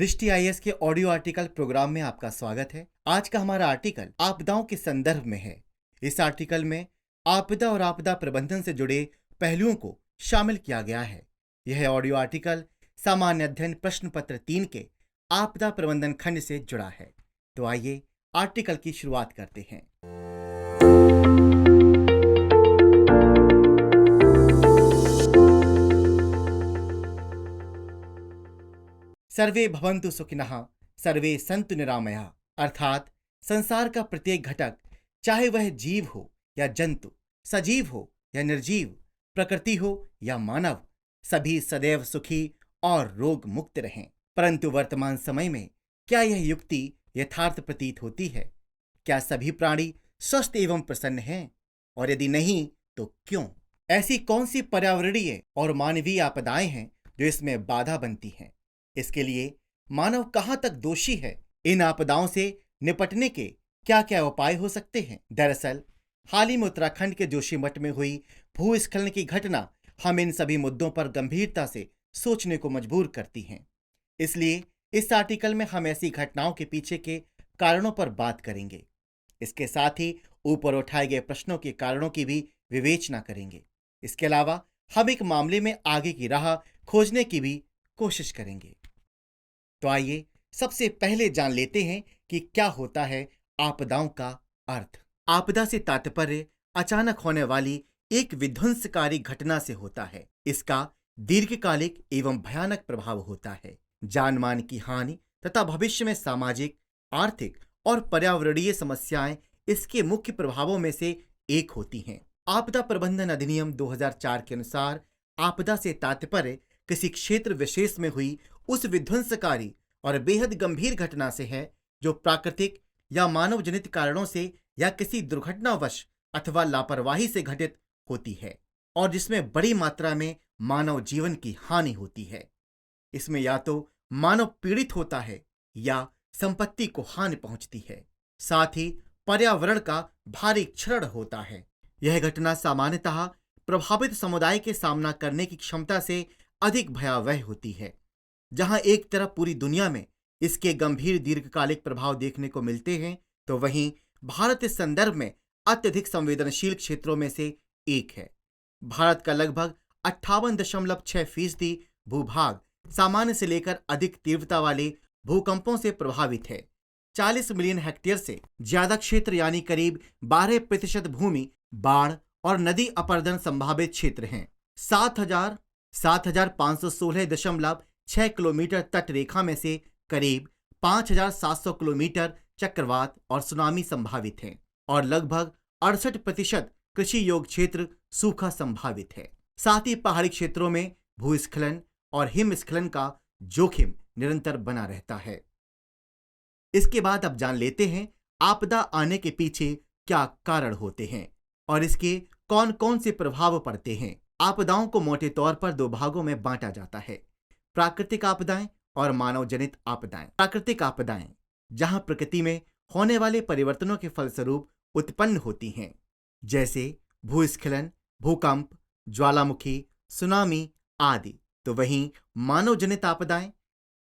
दृष्टि आईएएस के audio article programme में आपका स्वागत है। आज का हमारा आर्टिकल आपदाओं के संदर्भ में है। इस आर्टिकल में आपदा और आपदा प्रबंधन से जुड़े पहलुओं को शामिल किया गया है। यह ऑडियो आर्टिकल सामान्य अध्ययन प्रश्न पत्र 3 के आपदा प्रबंधन खंड से जुड़ा है। तो आइए आर्टिकल की शुरुआत करते हैं। सर्वे भवन्तु सुखिनः, सर्वे सन्तु निरामया। अर्थात संसार का प्रत्येक घटक, चाहे वह जीव हो या जंतु, सजीव हो या निर्जीव, प्रकृति हो या मानव, सभी सदैव सुखी और रोग मुक्त रहें। परंतु वर्तमान समय में क्या यह युक्ति यथार्थ प्रतीत होती है? क्या सभी प्राणी स्वस्थ एवं प्रसन्न हैं? और यदि नहीं तो क्यों? ऐसी कौन सी पर्यावरणीय और मानवीय आपदाएं हैं जो इसमें बाधा बनती हैं? इसके लिए मानव कहां तक दोषी है? इन आपदाओं से निपटने के क्या क्या उपाय हो सकते हैं? दरअसल हाल ही में उत्तराखंड के जोशीमठ में हुई भूस्खलन की घटना हम इन सभी मुद्दों पर गंभीरता से सोचने को मजबूर करती हैं। इसलिए इस आर्टिकल में हम ऐसी घटनाओं के पीछे के कारणों पर बात करेंगे। इसके साथ ही ऊपर उठाए गए प्रश्नों के कारणों की भी विवेचना करेंगे। इसके अलावा हम एक मामले में आगे की राह खोजने की भी कोशिश करेंगे। तो आइए सबसे पहले जान लेते हैं कि क्या होता है आपदाओं का अर्थ। आपदा से तात्पर्य अचानक होने वाली एक विध्वंसकारी घटना से होता है। इसका दीर्घकालिक एवं भयानक प्रभाव होता है। जान मान की हानि तथा भविष्य में सामाजिक, आर्थिक और पर्यावरणीय समस्याएं इसके मुख्य प्रभावों में से एक होती हैं। आपदा प्रबंधन अधिनियम 2004 के अनुसार आपदा से तात्पर्य किसी क्षेत्र विशेष में हुई उस विध्वंसकारी और बेहद गंभीर घटना से है जो प्राकृतिक या मानव जनित कारणों से या किसी दुर्घटनावश अथवा लापरवाही से घटित होती है और जिसमें बड़ी मात्रा में मानव जीवन की हानि होती है। इसमें या तो मानव पीड़ित होता है या संपत्ति को हानि पहुंचती है। साथ ही पर्यावरण का भारी क्षरण होता है। यह घटना सामान्यतः प्रभावित समुदाय के सामना करने की क्षमता से अधिक भयावह होती है। जहां एक तरफ पूरी दुनिया में इसके गंभीर दीर्घकालिक प्रभाव देखने को मिलते हैं, तो वहीं भारत इस संदर्भ में अत्यधिक संवेदनशील क्षेत्रों में से एक है। भारत का लगभग 58.6% भूभाग सामान्य से लेकर अधिक तीव्रता वाले भूकंपों से प्रभावित है। 40 मिलियन हेक्टेयर से ज्यादा क्षेत्र यानी करीब 12% भूमि बाढ़ और नदी अपरदन संभावित क्षेत्र हैं। 7,516.6 किलोमीटर तट रेखा में से करीब 5,700 किलोमीटर चक्रवात और सुनामी संभावित हैं और लगभग 68% कृषि योग्य क्षेत्र सूखा संभावित है। साथ ही पहाड़ी क्षेत्रों में भूस्खलन और हिमस्खलन का जोखिम निरंतर बना रहता है। इसके बाद अब जान लेते हैं आपदा आने के पीछे क्या कारण होते हैं और इसके कौन कौन से प्रभाव पड़ते हैं। आपदाओं को मोटे तौर पर दो भागों में बांटा जाता है, प्राकृतिक आपदाएं और मानव जनित आपदाएं। प्राकृतिक आपदाएं जहां प्रकृति में होने वाले परिवर्तनों के फलस्वरूप उत्पन्न होती हैं, जैसे भूस्खलन, भूकंप, ज्वालामुखी, सुनामी आदि। तो वहीं मानव जनित आपदाएं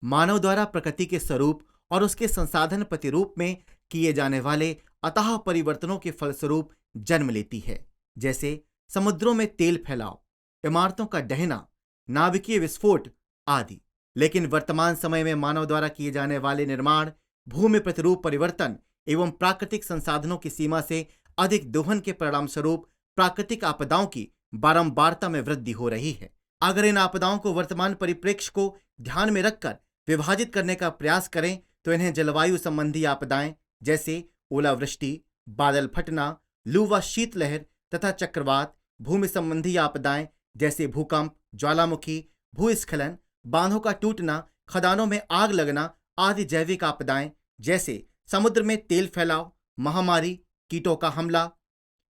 मानव द्वारा प्रकृति के स्वरूप और उसके संसाधन प्रतिरूप में किए जाने वाले अतः परिवर्तनों के फलस्वरूप जन्म लेती है, जैसे समुद्रों में तेल फैलाव, इमारतों का ढहना, नाभिकीय विस्फोट आदि। लेकिन वर्तमान समय में मानव द्वारा किए जाने वाले निर्माण, भूमि प्रतिरूप परिवर्तन एवं प्राकृतिक संसाधनों की सीमा से अधिक दोहन के परिणाम स्वरूप प्राकृतिक आपदाओं की बारंबारता में वृद्धि हो रही है। अगर इन आपदाओं को वर्तमान परिप्रेक्ष्य को ध्यान में रखकर विभाजित करने का प्रयास करें तो इन्हें जलवायु संबंधी आपदाएं जैसे ओलावृष्टि, बादल फटना, लू व शीतलहर तथा चक्रवात, भूमि संबंधी आपदाएं जैसे भूकंप, ज्वालामुखी, भूस्खलन, बांधों का टूटना, खदानों में आग लगना आदि, जैविक आपदाएं जैसे समुद्र में तेल फैलाव, महामारी, कीटों का हमला,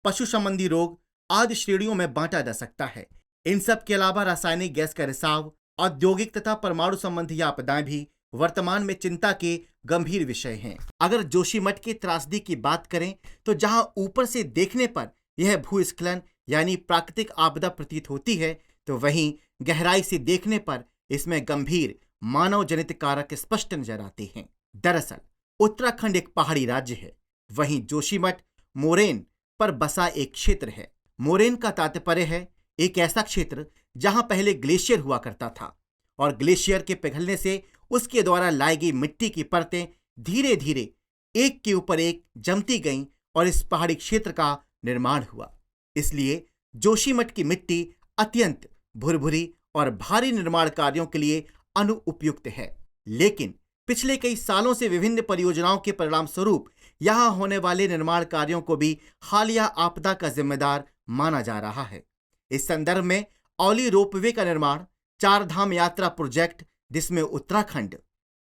पशु संबंधी रोग आदि श्रेणियों में बांटा जा सकता है। इन सब के अलावा रासायनिक गैस का रिसाव, औद्योगिक तथा परमाणु संबंधी आपदाएं भी वर्तमान में चिंता के गंभीर विषय हैं। अगर जोशीमठ की त्रासदी की बात करें तो जहां ऊपर से देखने पर यह भूस्खलन यानी प्राकृतिक आपदा प्रतीत होती है, तो वहीं गहराई से देखने पर इसमें गंभीर मानव जनित कारक स्पष्ट नजर आते हैं। दरअसल उत्तराखंड एक पहाड़ी राज्य है, वहीं जोशीमठ मोरेन पर बसा एक क्षेत्र है। मोरेन का तात्पर्य है एक ऐसा क्षेत्र जहां पहले ग्लेशियर हुआ करता था और ग्लेशियर के पिघलने से उसके द्वारा लाई गई मिट्टी की परतें धीरे धीरे एक के ऊपर एक जमती गईं और इस पहाड़ी क्षेत्र का निर्माण हुआ। इसलिए जोशीमठ की मिट्टी अत्यंत भुरभुरी और भारी निर्माण कार्यों के लिए अनुपयुक्त है। लेकिन पिछले कई सालों से विभिन्न परियोजनाओं के परिणाम स्वरूप यहां होने वाले निर्माण कार्यों को भी हालिया आपदा का जिम्मेदार माना जा रहा है। इस संदर्भ में औली रोपवे का निर्माण, चार धाम यात्रा प्रोजेक्ट जिसमें उत्तराखंड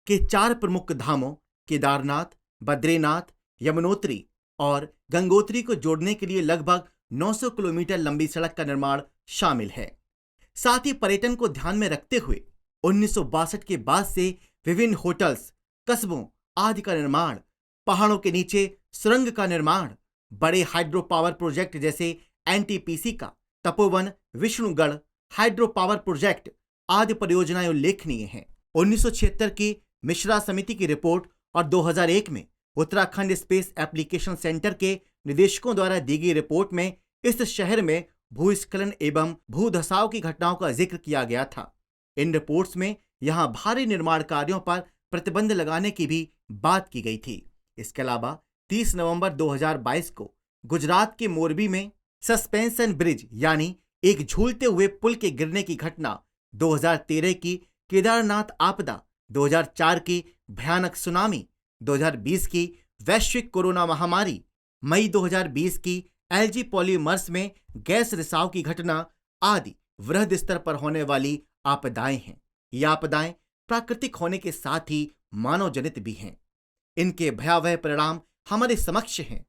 के 4 प्रमुख धामों केदारनाथ, बद्रीनाथ, यमुनोत्री और गंगोत्री को जोड़ने के लिए लगभग 900 किलोमीटर लंबी सड़क का निर्माण शामिल है। साथ ही पर्यटन को ध्यान में रखते हुए 1962 के बाद से विभिन्न होटल्स, कस्बों आदि का निर्माण, पहाड़ों के नीचे सुरंग का निर्माण, बड़े हाइड्रो पावर प्रोजेक्ट जैसे एनटीपीसी का Tapovan Vishnugarh hydro power project आदि परियोजनाएं उल्लेखनीय हैं। 1976 की मिश्रा समिति की रिपोर्ट और 2001 में उत्तराखंड स्पेस एप्लीकेशन सेंटर के निदेशकों द्वारा दी गई रिपोर्ट में इस शहर में भूस्खलन एवं भूधसाव की घटनाओं का जिक्र किया गया था। इन रिपोर्ट्स में यहां भारी निर्माण कार्यों पर प्रतिबंध लगाने की भी बात की गई थी। इसके अलावा 30 नवंबर 2022 को गुजरात के मोरबी में सस्पेंशन ब्रिज यानी एक झूलते हुए पुल के गिरने की घटना, 2013 की केदारनाथ आपदा, 2004 की भयानक सुनामी, 2020 की वैश्विक कोरोना महामारी, मई 2020 की एलजी पॉलीमर्स में गैस रिसाव की घटना आदि वृहद स्तर पर होने वाली आपदाएं हैं। ये आपदाएं प्राकृतिक होने के साथ ही मानव जनित भी हैं। इनके भयावह परिणाम हमारे समक्ष हैं।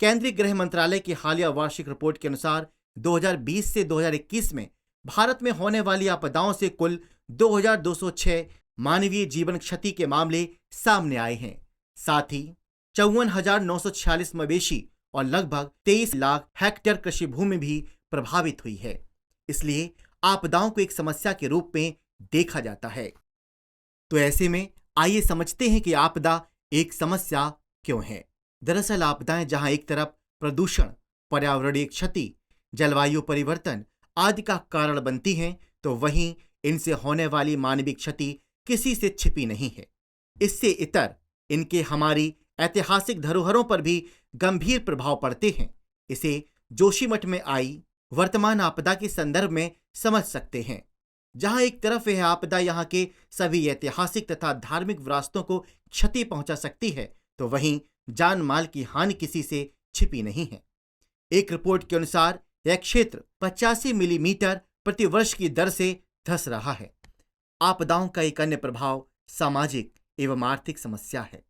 केंद्रीय गृह मंत्रालय की हालिया वार्षिक रिपोर्ट के अनुसार 2020 से 2021 में भारत में होने वाली आपदाओं से कुल 2206 मानवीय जीवन क्षति के मामले सामने आए हैं। साथ ही 54,946 मवेशी और लगभग 23 लाख हेक्टेयर कृषि भूमि भी प्रभावित हुई है। इसलिए आपदाओं को एक समस्या के रूप में देखा जाता है। तो ऐसे में आइए समझते हैं कि आपदा एक समस्या क्यों है। दरअसल आपदाएं जहां एक तरफ प्रदूषण, पर्यावरणीय क्षति, जलवायु परिवर्तन आदि का कारण बनती हैं, तो वहीं इनसे होने वाली मानवीय क्षति किसी से छिपी नहीं है। इससे इतर इनके हमारी ऐतिहासिक धरोहरों पर भी गंभीर प्रभाव पड़ते हैं। इसे जोशीमठ में आई वर्तमान आपदा के संदर्भ में समझ सकते हैं। जहां एक तरफ यह आपदा यहां के सभी ऐतिहासिक तथा धार्मिक विरासतों को क्षति पहुंचा सकती है, तो वहीं जान माल की हानि किसी से छिपी नहीं है। एक रिपोर्ट के अनुसार यह क्षेत्र 85 मिलीमीटर प्रति वर्ष की दर से धंस रहा है। आपदाओं का एक अन्य प्रभाव सामाजिक एवं आर्थिक समस्या है।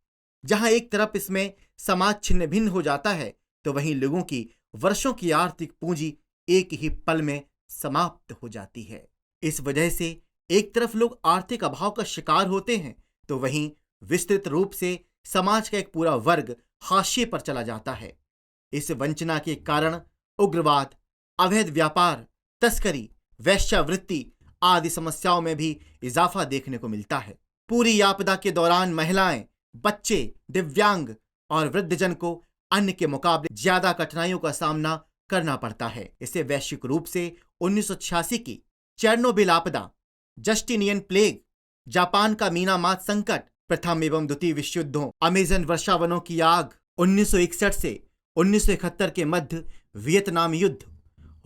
जहां एक तरफ इसमें समाज छिन्न भिन्न हो जाता है, तो वहीं लोगों की वर्षों की आर्थिक पूंजी एक ही पल में समाप्त हो जाती है। इस वजह से एक तरफ लोग आर्थिक अभाव का शिकार होते हैं, तो वहीं विस्तृत रूप से समाज का एक पूरा वर्ग हाशिए पर चला जाता है। इस वंचना के कारण उग्रवाद, अवैध व्यापार, तस्करी, वेश्यावृत्ति आदि समस्याओं में भी इजाफा देखने को मिलता है। पूरी आपदा के दौरान महिलाएं, बच्चे, दिव्यांग और वृद्धजन को अन्य के मुकाबले ज्यादा कठिनाइयों का सामना करना पड़ता है। इसे वैश्विक रूप से 1986 की चेरनोबिल आपदा, जस्टिनियन प्लेग, जापान का मीनामाद संकट, प्रथम एवं द्वितीय विश्व युद्धों, अमेजन वर्षावनों की आग, 1961 से 1971 के मध्य वियतनाम युद्ध,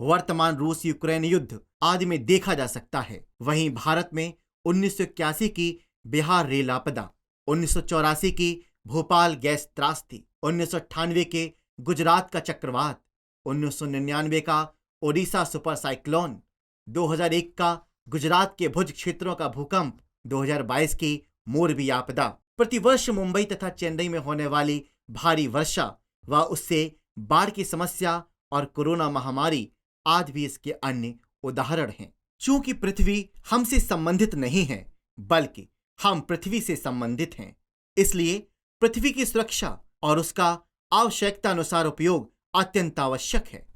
वर्तमान रूस यूक्रेन युद्ध आदि में देखा जा सकता है। वहीं भारत में 1981 की बिहार रेल आपदा, 1984 की भोपाल गैस त्रासदी, 1998 के गुजरात का चक्रवात, 1999 का ओडिशा सुपर साइक्लोन, 2001 का गुजरात के भुज क्षेत्रों का भूकंप, 2022 की मोरबी आपदा, प्रतिवर्ष मुंबई तथा चेन्नई में होने वाली भारी वर्षा व उससे बाढ़ की समस्या और कोरोना महामारी आदि भी इसके अन्य उदाहरण हैं। चूंकि पृथ्वी हमसे संबंधित नहीं है, बल्कि हम पृथ्वी से संबंधित हैं, इसलिए पृथ्वी की सुरक्षा और उसका आवश्यकता अनुसार उपयोग अत्यंत आवश्यक है।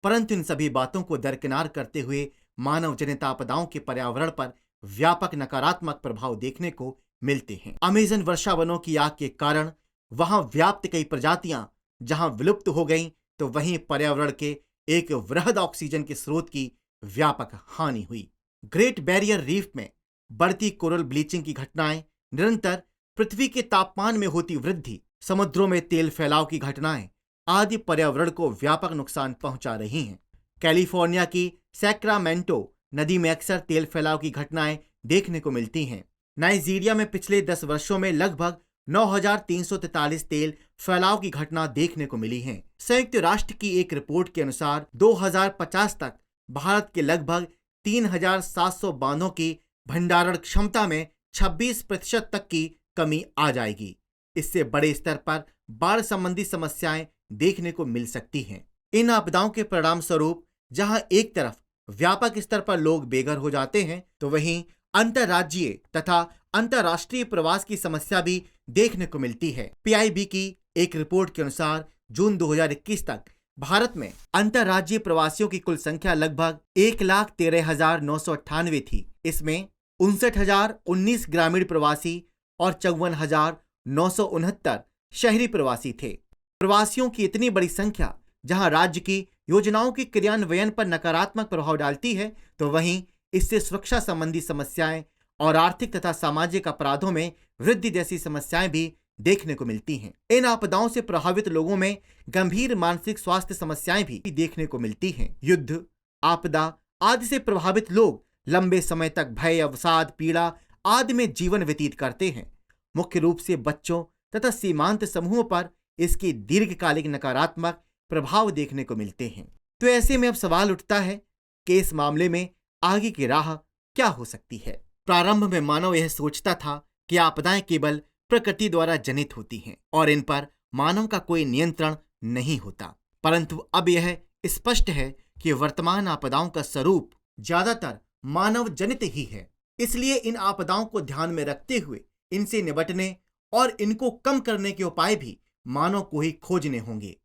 परंतु इन सभी बातों को दरकिनार करते हुए मानव जनित आपदाओं के पर्यावरण पर व्यापक नकारात्मक प्रभाव देखने को मिलते हैं। अमेज़न वर्षा वनों की आग के कारण वहां व्याप्त कई प्रजातियां जहां विलुप्त हो गईं, तो वहीं पर्यावरण के एक वृहद ऑक्सीजन के स्रोत की व्यापक हानि हुई। ग्रेट बैरियर रीफ में बढ़ती कोरल ब्लीचिंग की घटनाएं, निरंतर पृथ्वी के तापमान में होती वृद्धि, समुद्रों में तेल फैलाव की घटनाएं आदि पर्यावरण को व्यापक नुकसान पहुंचा रही हैं। कैलिफोर्निया की सैक्रामेंटो नदी में अक्सर तेल फैलाव की घटनाएं देखने को मिलती हैं। नाइजीरिया में पिछले 10 वर्षों में लगभग 9,343 तेल फैलाव की घटना देखने को मिली हैं। संयुक्त राष्ट्र की एक रिपोर्ट के अनुसार 2050 तक भारत के लगभग 3,700 बांधों की भंडारण क्षमता में 26% तक की कमी आ जाएगी। इससे बड़े स्तर पर बाढ़ संबंधी समस्याएं देखने को मिल सकती हैं। इन आपदाओं के परिणाम स्वरूप जहां एक तरफ व्यापक स्तर पर लोग बेघर हो जाते हैं, तो वहीं अंतर्राज्यीय तथा अंतर्राष्ट्रीय प्रवास की समस्या भी देखने को मिलती है। पीआईबी की एक रिपोर्ट के अनुसार जून 2021 तक भारत में अंतर्राज्यीय प्रवासियों की कुल संख्या लगभग 1,13,998 थी। इसमें 59,019 ग्रामीण प्रवासी और 54,969 शहरी प्रवासी थे। प्रवासियों की इतनी बड़ी संख्या जहां राज्य की योजनाओं के क्रियान्वयन पर नकारात्मक प्रभाव डालती है, तो वहीं इससे सुरक्षा संबंधी समस्याएं और आर्थिक तथा सामाजिक अपराधों में वृद्धि जैसी समस्याएं भी देखने को मिलती हैं। इन आपदाओं से प्रभावित लोगों में गंभीर मानसिक स्वास्थ्य समस्याएं भी देखने को मिलती हैं। युद्ध, आपदा आदि से प्रभावित लोग लंबे समय तक भय, अवसाद, पीड़ा आदि में जीवन व्यतीत करते हैं। मुख्य रूप से बच्चों तथा सीमांत समूहों पर इसकी दीर्घकालिक नकारात्मक प्रभाव देखने को मिलते हैं। तो ऐसे में अब सवाल उठता है कि इस मामले में आगे की राह क्या हो सकती है। प्रारंभ में मानव यह सोचता था कि आपदाएं केवल प्रकृति द्वारा जनित होती हैं और इन पर मानव का कोई नियंत्रण नहीं होता, परंतु अब यह स्पष्ट है कि वर्तमान आपदाओं का स्वरूप ज्यादातर मानव जनित ही है। इसलिए इन आपदाओं को ध्यान में रखते हुए इनसे निपटने और इनको कम करने के उपाय भी मानव को ही खोजने होंगे।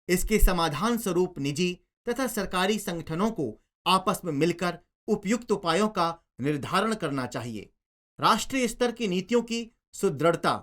इसके समाधान स्वरूप निजी तथा सरकारी संगठनों को आपस में मिलकर उपयुक्त उपायों का निर्धारण करना चाहिए। राष्ट्रीय स्तर की नीतियों की सुदृढ़ता,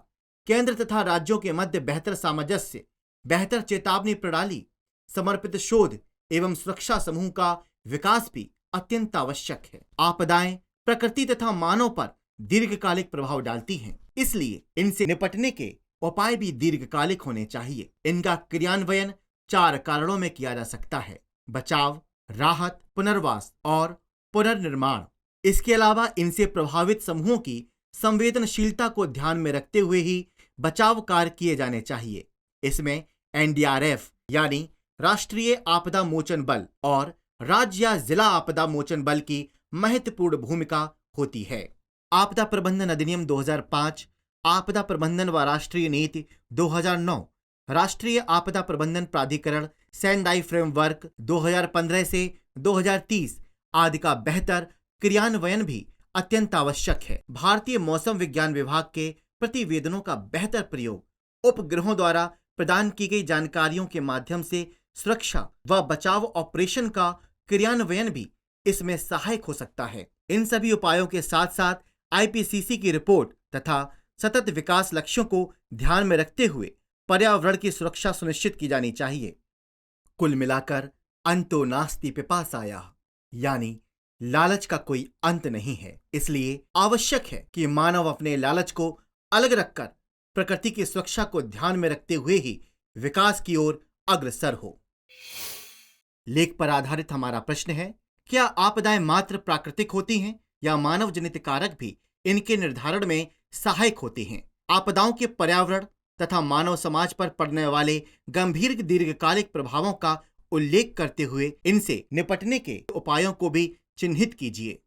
केंद्र तथा राज्यों के मध्य बेहतर सामंजस्य, बेहतर चेतावनी प्रणाली, समर्पित शोध एवं सुरक्षा समूह का विकास भी अत्यंत आवश्यक है। आपदाएं प्रकृति तथा मानव पर दीर्घकालिक प्रभाव डालती हैं, इसलिए इनसे निपटने के उपाय भी दीर्घकालिक होने चाहिए। इनका क्रियान्वयन 4 कारणों में किया जा सकता है: बचाव, राहत, पुनर्वास और पुनर्निर्माण। इसके अलावा इनसे प्रभावित समूहों की संवेदनशीलता को ध्यान में रखते हुए ही बचाव कार्य किए जाने चाहिए। इसमें एनडीआरएफ यानी राष्ट्रीय आपदा मोचन बल और राज्य या जिला आपदा मोचन बल की महत्वपूर्ण भूमिका होती है। आपदा प्रबंधन अधिनियम 2005, आपदा प्रबंधन व राष्ट्रीय नीति 2009, राष्ट्रीय आपदा प्रबंधन प्राधिकरण सेंडाई फ्रेमवर्क 2015 से 2030 आदि का बेहतर क्रियान्वयन भी अत्यंत आवश्यक है। भारतीय मौसम विज्ञान विभाग के प्रतिवेदनों का बेहतर प्रयोग, उपग्रहों द्वारा प्रदान की गई जानकारियों के माध्यम से सुरक्षा व बचाव ऑपरेशन का क्रियान्वयन भी इसमें सहायक हो सकता है। इन सभी उपायों के साथ साथ आईपीसीसी की रिपोर्ट तथा सतत विकास लक्ष्यों को ध्यान में रखते हुए पर्यावरण की सुरक्षा सुनिश्चित की जानी चाहिए। कुल मिलाकर अंतो नास्ति पिपासायाः, यानी लालच का कोई अंत नहीं है। इसलिए आवश्यक है कि मानव अपने लालच को अलग रखकर प्रकृति की सुरक्षा को ध्यान में रखते हुए ही विकास की ओर अग्रसर हो। लेख पर आधारित हमारा प्रश्न है, क्या आपदाएं मात्र प्राकृतिक होती हैं या मानव जनित कारक भी इनके निर्धारण में सहायक होते हैं? आपदाओं के पर्यावरण तथा मानव समाज पर पड़ने वाले गंभीर दीर्घकालिक प्रभावों का उल्लेख करते हुए इनसे निपटने के उपायों को भी चिन्हित कीजिए।